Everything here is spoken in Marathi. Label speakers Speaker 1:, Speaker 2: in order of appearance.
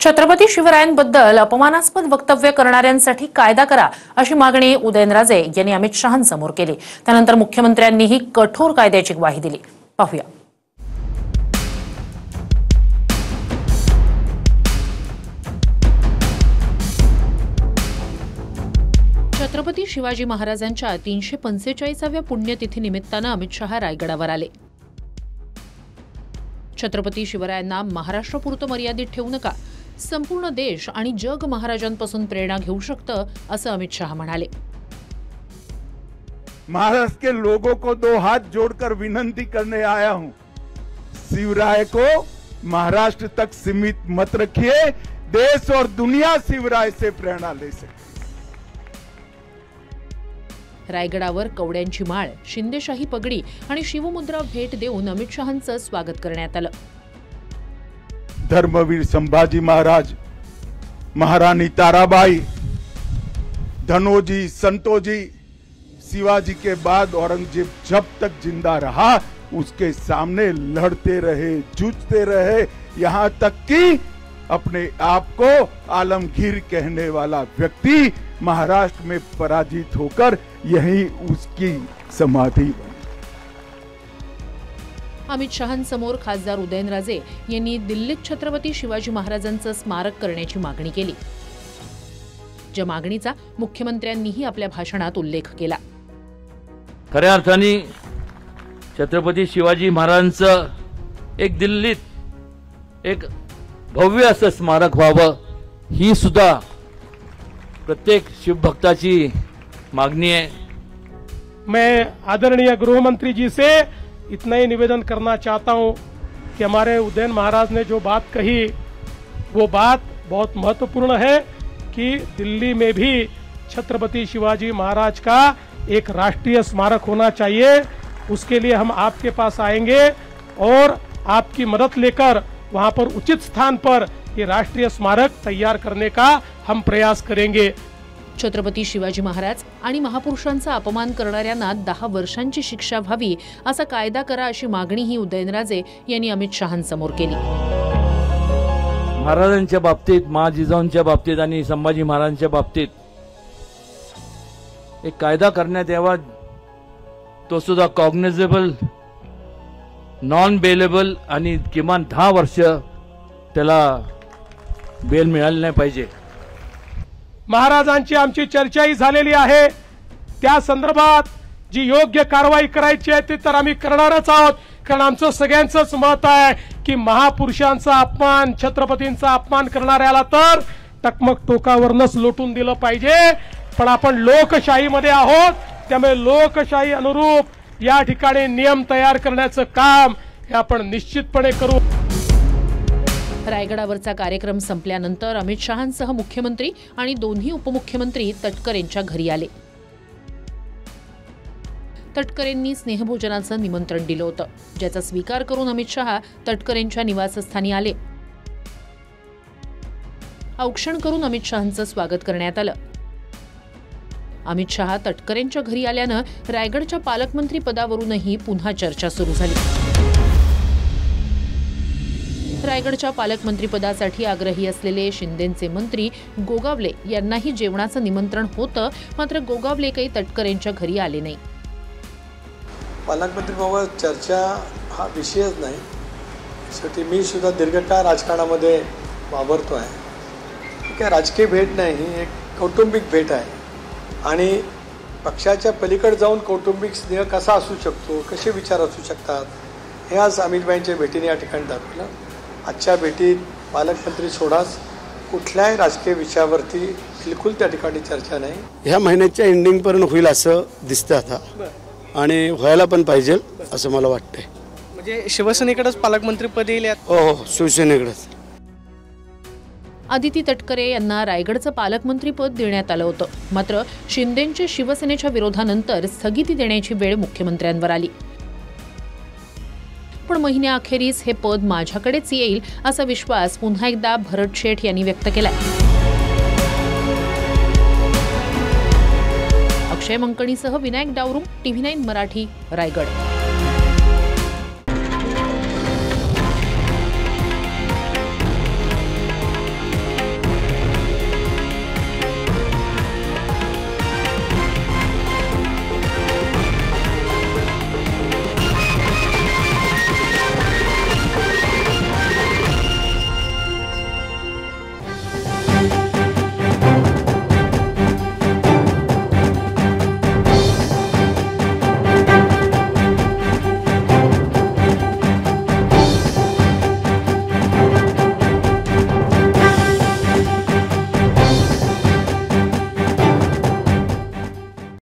Speaker 1: छत्रपती शिवरायांबद्दल अपमानास्पद वक्तव्य करणाऱ्यांसाठी कायदा करा अशी मागणी उदयनराजे यांनी अमित शहांसमोर केली। त्यानंतर मुख्यमंत्र्यांनीही कठोर कायद्याची ग्वाही दिली। पाहूया। छत्रपती शिवाजी महाराजांच्या 345व्या पुण्यतिथी निमित्तानं अमित शहा रायगडावर आले। छत्रपती शिवरायांना महाराष्ट्रापुरतं मर्यादित ठेवू नका, संपूर्ण देश आणि जग महाराजांपासून प्रेरणा घेऊ शकतं असं अमित शहा म्हणाले।
Speaker 2: महाराष्ट्र के लोगों को दो हाथ जोड़कर विनती करने आया हूं, शिवराय को महाराष्ट्र तक सीमित मत रखिए, देश और दुनिया शिवराय से प्रेरणा ले सके।
Speaker 1: रायगडावर कवड्यांची माळ, शिंदेशाही पगडी आणि शिवमुद्रा भेट देऊन अमित शहांचं स्वागत करण्यात आलं।
Speaker 2: धर्मवीर संभाजी महाराज, महारानी ताराबाई, धनोजी, संतोजी, शिवाजी के बाद औरंगजेब जब तक जिंदा रहा उसके सामने लड़ते रहे, जूझते रहे, यहाँ तक कि अपने आप को आलमगीर कहने वाला व्यक्ति महाराष्ट्र में पराजित होकर यही उसकी समाधि बनी।
Speaker 1: अमित शहांसमोर खासदार उदयनराजे यांनी दिल्लीत छत्रपती शिवाजी महाराजांचं स्मारक करण्याची मागणी केली, ज्या मागणीचा मुख्यमंत्र्यांनीही आपल्या भाषणात उल्लेख केला।
Speaker 3: खऱ्या अर्थाने छत्रपती शिवाजी महाराजांचं एक दिल्लीत एक भव्य असं स्मारक व्हावं, ही सुद्धा प्रत्येक शिवभक्ताची मागणी है।
Speaker 4: मैं आदरणीय गृह मंत्री जी से इतना ही निवेदन करना चाहता हूं कि हमारे उदयन महाराज ने जो बात कही वो बात बहुत महत्वपूर्ण है कि दिल्ली में भी छत्रपति शिवाजी महाराज का एक राष्ट्रीय स्मारक होना चाहिए। उसके लिए हम आपके पास आएंगे और आपकी मदद लेकर वहां पर उचित स्थान पर ये राष्ट्रीय स्मारक तैयार करने का हम प्रयास करेंगे।
Speaker 1: छत्रपती शिवाजी महाराज आणि महापुरुषांचा अपमान करणाऱ्यांना 10 वर्षांची शिक्षा व्हावी असा कायदा करा अशी मागणीही उदयनराजे यांनी अमित शहांसमोर केली।
Speaker 3: महाराजांच्या बाबतीत, महाजिजाऊंच्या बाबतीत आणि संभाजी महाराजांच्या बाबतीत एक कायदा करण्यात यावा, तो सुद्धा कॉग्निजेबल, नॉन बेलेबल आणि किमान 10 वर्ष त्याला बेल मिळाली नाही पाहिजे।
Speaker 4: महाराजांची आमची चर्चाही झालेली आहे, त्या संदर्भात जी योग्य कारवाई करायची आहे ती तर आम्ही करणारच आहोत, कारण आमचं सगळ्यांचंच मत आहे की महापुरुषांचा अपमान, छत्रपतींचा अपमान करणाऱ्याला तर टकमक टोकावरनच लोटून दिलं पाहिजे। पण आपण लोकशाहीमध्ये आहोत, त्यामुळे लोकशाही अनुरूप या ठिकाणी नियम तयार करण्याचं काम हे आपण निश्चितपणे करू।
Speaker 1: रायगडावरचा कार्यक्रम संपल्यानंतर अमित शहांसह मुख्यमंत्री आणि दोन्ही उपमुख्यमंत्री तटकर यांच्या घरी आले। तटकर यांनी स्नेहभोजनाचं निमंत्रण दिलं होतं, ज्याचा स्वीकार करून अमित शहा तटकर यांच्या निवासस्थानी आले। औक्षण करून अमित शहांचं स्वागत करण्यात आलं। अमित शहा तटकर यांच्या घरी आल्यानं रायगडच्या पालकमंत्री पदावरूनही पुन्हा चर्चा सुरू झाली। रायगडच्या पालकमंत्रीपदासाठी आग्रही असलेले शिंदेचे मंत्री गोगावले यांनाही जेवणाचं निमंत्रण होतं, मात्र गोगावले काही तटकर यांच्या घरी आले नाही।
Speaker 5: पालकमंत्रीबाबत चर्चा हा विषयच नाही। शेवटी मी सुद्धा दीर्घकाळ राजकारणामध्ये वावरतो आहे, ही काय राजकीय भेट नाही, ही एक कौटुंबिक भेट आहे आणि पक्षाच्या पलीकडे जाऊन कौटुंबिक स्नेह कसा असू शकतो, कसे विचार असू शकतात, हे आज अमितभाईंच्या भेटीने या ठिकाणी दाखवलं। आजच्या भेटीत पालकमंत्री सोडाच कुठल्याही राजकीय विषयावरती बिलकुल त्या ठिकाणी चर्चा नाही।
Speaker 6: ह्या महिन्याच्या एंडिंगपर्यंत होईल असं दिसतं आता, आणि व्हायला पण पाहिजे असं मला वाटतंय।
Speaker 7: म्हणजे शिवसेनेकडेच पालकमंत्रीपद येईल?
Speaker 6: हो, शिवसेनेकडेच।
Speaker 1: आदिती तटकरे यांना रायगडचं पालकमंत्रीपद देण्यात आलं होतं, मात्र शिंदेंच्या शिवसेनेच्या विरोधानंतर स्थगिती देण्याची वेळ मुख्यमंत्र्यांवर आली। पण महिन्याअखेरीस हे पद माझ्याकडेच येईल असा विश्वास पुन्हा एकदा भरत शेठ यांनी व्यक्त केलाय। अक्षय मंकणीसह विनायक डावरू, TV9 मराठी, रायगड।